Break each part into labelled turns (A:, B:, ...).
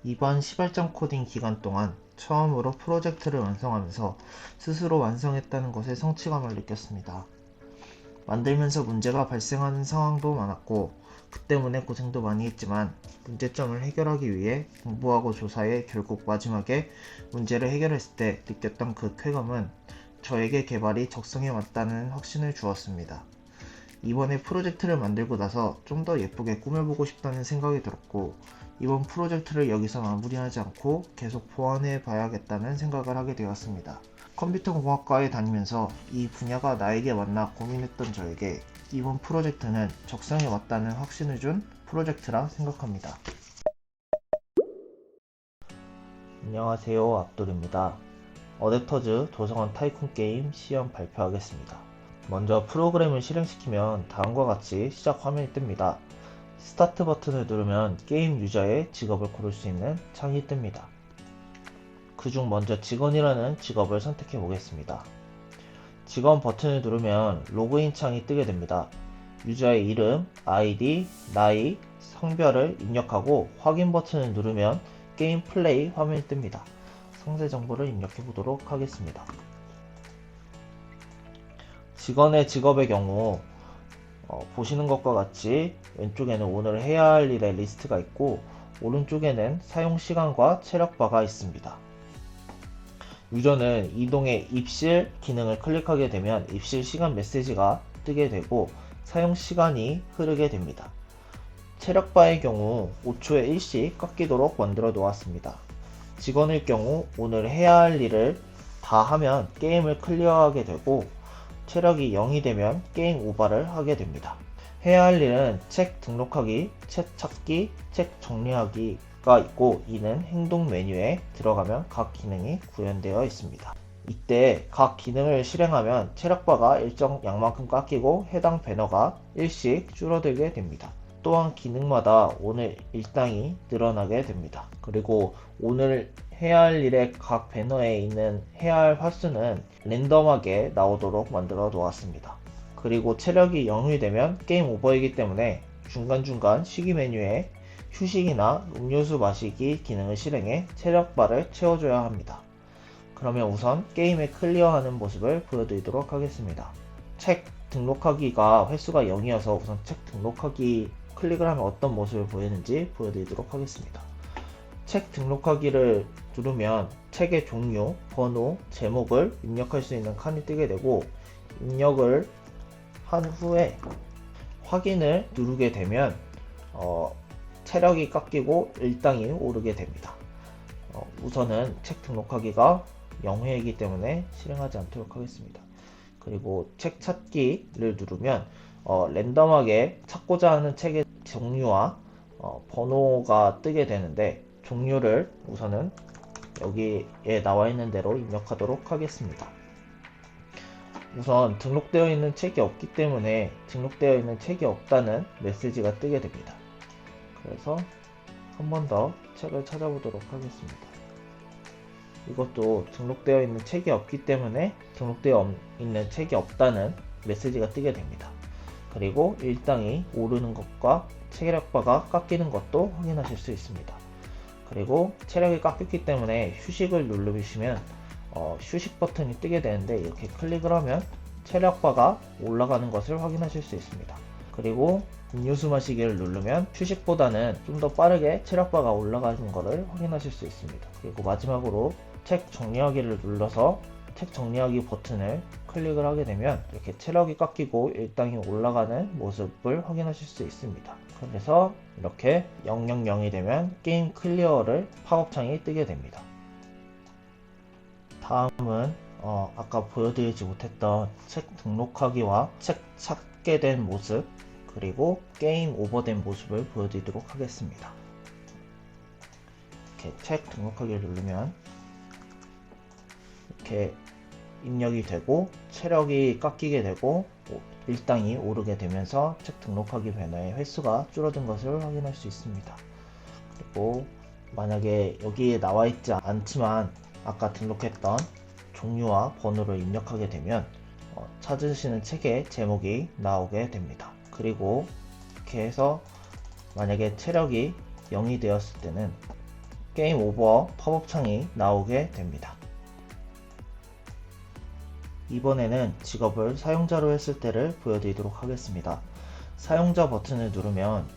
A: 이번 시발점 코딩 기간 동안 처음으로 프로젝트를 완성하면서 스스로 완성했다는 것에 성취감을 느꼈습니다. 만들면서 문제가 발생하는 상황도 많았고 그 때문에 고생도 많이 했지만 문제점을 해결하기 위해 공부하고 조사해 결국 마지막에 문제를 해결했을 때 느꼈던 그 쾌감은 저에게 개발이 적성에 맞다는 확신을 주었습니다. 이번에 프로젝트를 만들고 나서 좀 더 예쁘게 꾸며보고 싶다는 생각이 들었고 이번 프로젝트를 여기서 마무리하지 않고 계속 보완해 봐야겠다는 생각을 하게 되었습니다. 컴퓨터공학과에 다니면서 이 분야가 나에게 맞나 고민했던 저에게 이번 프로젝트는 적성에 맞다는 확신을 준 프로젝트라 생각합니다. 안녕하세요, 압돌입니다. 어댑터즈 도서관 타이쿤 게임 시험 발표하겠습니다. 먼저 프로그램을 실행시키면 다음과 같이 시작 화면이 뜹니다. 스타트 버튼을 누르면 게임 유저의 직업을 고를 수 있는 창이 뜹니다. 그중 먼저 직원이라는 직업을 선택해 보겠습니다. 직원 버튼을 누르면 로그인 창이 뜨게 됩니다. 유저의 이름, 아이디, 나이, 성별을 입력하고 확인 버튼을 누르면 게임 플레이 화면이 뜹니다. 상세 정보를 입력해 보도록 하겠습니다. 직원의 직업의 경우 보시는 것과 같이 왼쪽에는 오늘 해야 할 일의 리스트가 있고 오른쪽에는 사용시간과 체력바가 있습니다. 유저는 이동의 입실 기능을 클릭하게 되면 입실 시간 메시지가 뜨게 되고 사용시간이 흐르게 됩니다. 체력바의 경우 5초에 1씩 깎이도록 만들어 놓았습니다. 직원의 경우 오늘 해야 할 일을 다 하면 게임을 클리어하게 되고 체력이 0이 되면 게임 오버를 하게 됩니다. 해야 할 일은 책 등록하기, 책 찾기, 책 정리하기가 있고 이는 행동 메뉴에 들어가면 각 기능이 구현되어 있습니다. 이때 각 기능을 실행하면 체력바가 일정 양만큼 깎이고 해당 배너가 1씩 줄어들게 됩니다. 또한 기능마다 오늘 일당이 늘어나게 됩니다. 그리고 오늘 해야 할 일의 각 배너에 있는 해야 할 화수는 랜덤하게 나오도록 만들어 놓았습니다. 그리고 체력이 0이 되면 게임 오버이기 때문에 중간중간 쉬기 메뉴에 휴식이나 음료수 마시기 기능을 실행해 체력바를 채워줘야 합니다. 그러면 우선 게임을 클리어하는 모습을 보여드리도록 하겠습니다. 책 등록하기가 횟수가 0이어서 우선 책 등록하기 클릭을 하면 어떤 모습을 보이는지 보여드리도록 하겠습니다. 책 등록하기를 누르면 책의 종류, 번호, 제목을 입력할 수 있는 칸이 뜨게 되고 입력을 한 후에 확인을 누르게 되면 체력이 깎이고 일당이 오르게 됩니다. 우선은 책 등록하기가 0회이기 때문에 실행하지 않도록 하겠습니다. 그리고 책 찾기를 누르면 랜덤하게 찾고자 하는 책의 종류와 번호가 뜨게 되는데 종류를 우선은 여기에 나와 있는 대로 입력하도록 하겠습니다. 우선 등록되어 있는 책이 없기 때문에 등록되어 있는 책이 없다는 메시지가 뜨게 됩니다. 그래서 한 번 더 책을 찾아보도록 하겠습니다. 이것도 등록되어 있는 책이 없기 때문에 등록되어 있는 책이 없다는 메시지가 뜨게 됩니다. 그리고 일당이 오르는 것과 체력바가 깎이는 것도 확인하실 수 있습니다. 그리고 체력이 깎였기 때문에 휴식을 누르시면 휴식 버튼이 뜨게 되는데 이렇게 클릭을 하면 체력바가 올라가는 것을 확인하실 수 있습니다. 그리고 음료수 마시기를 누르면 휴식보다는 좀 더 빠르게 체력바가 올라가는 것을 확인하실 수 있습니다. 그리고 마지막으로 책 정리하기를 눌러서 책 정리하기 버튼을 클릭을 하게 되면 이렇게 체력이 깎이고 일당이 올라가는 모습을 확인하실 수 있습니다. 그래서 이렇게 000이 되면 게임 클리어를 팝업창이 뜨게 됩니다. 다음은 아까 보여드리지 못했던 책 등록하기와 책 찾게 된 모습 그리고 게임 오버된 모습을 보여드리도록 하겠습니다. 이렇게 책 등록하기를 누르면 이렇게 입력이 되고 체력이 깎이게 되고 일당이 오르게 되면서 책 등록하기 배너의 횟수가 줄어든 것을 확인할 수 있습니다. 그리고 만약에 여기에 나와 있지 않지만 아까 등록했던 종류와 번호를 입력하게 되면 찾으시는 책의 제목이 나오게 됩니다. 그리고 이렇게 해서 만약에 체력이 0이 되었을 때는 게임 오버 팝업 창이 나오게 됩니다. 이번에는 직업을 사용자로 했을 때를 보여드리도록 하겠습니다. 사용자 버튼을 누르면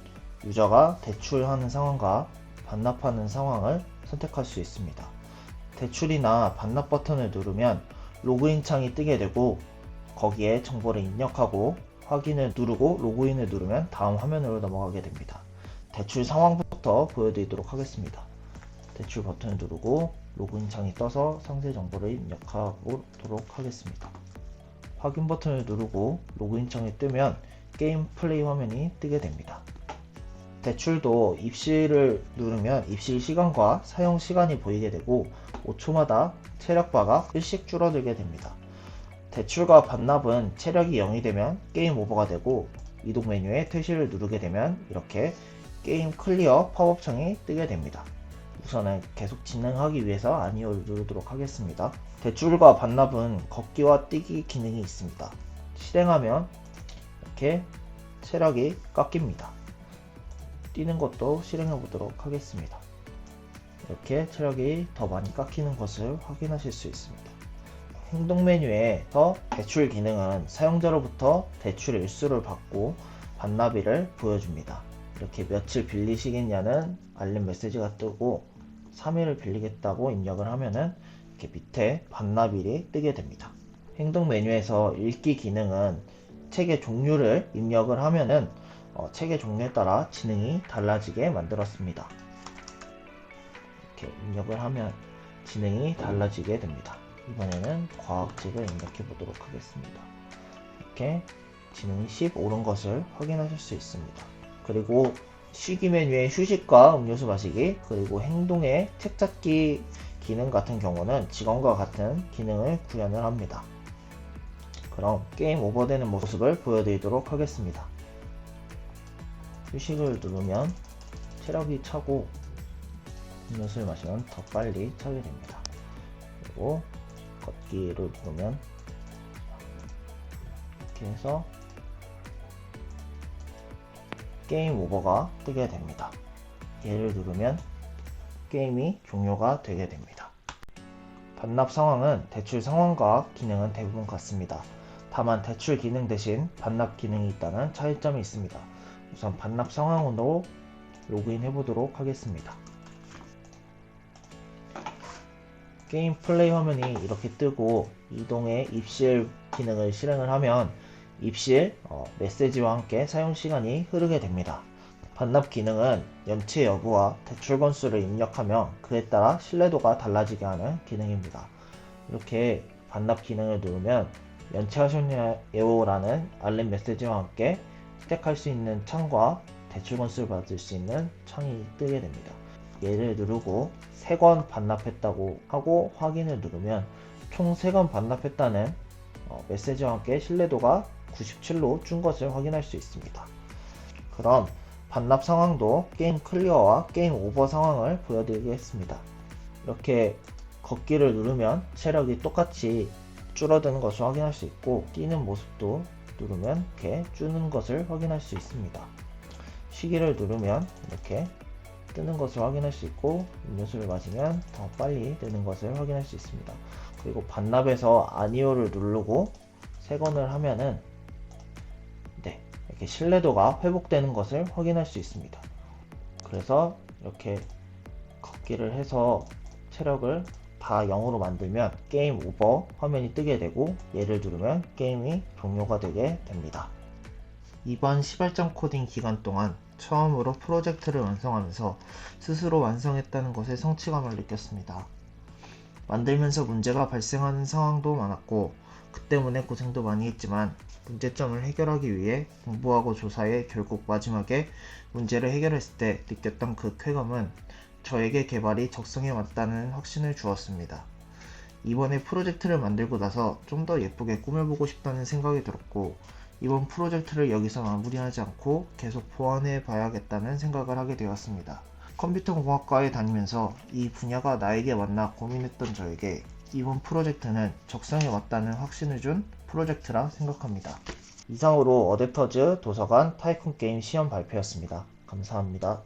A: 유저가 대출하는 상황과 반납하는 상황을 선택할 수 있습니다. 대출이나 반납 버튼을 누르면 로그인 창이 뜨게 되고 거기에 정보를 입력하고 확인을 누르고 로그인을 누르면 다음 화면으로 넘어가게 됩니다. 대출 상황부터 보여드리도록 하겠습니다. 대출 버튼을 누르고 로그인 창이 떠서 상세 정보를 입력하도록 하겠습니다. 확인 버튼을 누르고 로그인 창이 뜨면 게임 플레이 화면이 뜨게 됩니다. 대출도 입실을 누르면 입실 시간과 사용 시간이 보이게 되고 5초마다 체력바가 1씩 줄어들게 됩니다. 대출과 반납은 체력이 0이 되면 게임 오버가 되고 이동 메뉴에 퇴실을 누르게 되면 이렇게 게임 클리어 팝업 창이 뜨게 됩니다. 우선은 계속 진행하기 위해서 아니오를 누르도록 하겠습니다. 대출과 반납은 걷기와 뛰기 기능이 있습니다. 실행하면 이렇게 체력이 깎입니다. 뛰는 것도 실행해 보도록 하겠습니다. 이렇게 체력이 더 많이 깎이는 것을 확인하실 수 있습니다. 행동 메뉴에서 대출 기능은 사용자로부터 대출 일수를 받고 반납일을 보여줍니다. 이렇게 며칠 빌리시겠냐는 알림 메시지가 뜨고 3일을 빌리겠다고 입력을 하면은 이렇게 밑에 반납일이 뜨게 됩니다. 행동 메뉴에서 읽기 기능은 책의 종류를 입력을 하면은 책의 종류에 따라 지능이 달라지게 만들었습니다. 이렇게 입력을 하면 지능이 달라지게 됩니다. 이번에는 과학책을 입력해 보도록 하겠습니다. 이렇게 지능이 10 오른 것을 확인하실 수 있습니다. 그리고 쉬기 메뉴의 휴식과 음료수 마시기, 그리고 행동의 책 찾기 기능 같은 경우는 직원과 같은 기능을 구현을 합니다. 그럼 게임 오버되는 모습을 보여드리도록 하겠습니다. 휴식을 누르면 체력이 차고 음료수를 마시면 더 빨리 차게 됩니다. 그리고 걷기를 누르면 이렇게 해서 게임 오버가 뜨게 됩니다. 얘를 누르면 게임이 종료가 되게 됩니다. 반납 상황은 대출 상황과 기능은 대부분 같습니다. 다만 대출 기능 대신 반납 기능이 있다는 차이점이 있습니다. 우선 반납 상황으로 로그인 해보도록 하겠습니다. 게임 플레이 화면이 이렇게 뜨고 이동의 입실 기능을 실행을 하면 입실 메시지와 함께 사용 시간이 흐르게 됩니다. 반납 기능은 연체 여부와 대출 건수를 입력하면 그에 따라 신뢰도가 달라지게 하는 기능입니다. 이렇게 반납 기능을 누르면 연체하셨나요? 라는 알림 메시지와 함께 혜택할 수 있는 창과 대출 건수를 받을 수 있는 창이 뜨게 됩니다. 얘를 누르고 3건 반납했다고 하고 확인을 누르면 총 3건 반납했다는 메시지와 함께 신뢰도가 97로 준 것을 확인할 수 있습니다. 그럼 반납 상황도 게임 클리어와 게임 오버 상황을 보여드리겠습니다. 이렇게 걷기를 누르면 체력이 똑같이 줄어드는 것을 확인할 수 있고 뛰는 모습도 누르면 이렇게 주는 것을 확인할 수 있습니다. 쉬기를 누르면 이렇게 뜨는 것을 확인할 수 있고 음료수를 마시면 더 빨리 뜨는 것을 확인할 수 있습니다. 그리고 반납에서 아니오를 누르고 3건을 하면은 이렇게 신뢰도가 회복되는 것을 확인할 수 있습니다. 그래서 이렇게 걷기를 해서 체력을 다 0으로 만들면 게임 오버 화면이 뜨게 되고 얘를 누르면 게임이 종료가 되게 됩니다. 이번 시발점 코딩 기간 동안 처음으로 프로젝트를 완성하면서 스스로 완성했다는 것에 성취감을 느꼈습니다. 만들면서 문제가 발생하는 상황도 많았고 그 때문에 고생도 많이 했지만 문제점을 해결하기 위해 공부하고 조사해 결국 마지막에 문제를 해결했을 때 느꼈던 그 쾌감은 저에게 개발이 적성에 맞다는 확신을 주었습니다. 이번에 프로젝트를 만들고 나서 좀 더 예쁘게 꾸며보고 싶다는 생각이 들었고 이번 프로젝트를 여기서 마무리하지 않고 계속 보완해 봐야겠다는 생각을 하게 되었습니다. 컴퓨터공학과에 다니면서 이 분야가 나에게 맞나 고민했던 저에게 이번 프로젝트는 적성에 맞다는 확신을 준 프로젝트라 생각합니다. 이상으로 어댑터즈 도서관 타이쿤 게임 시험 발표였습니다. 감사합니다.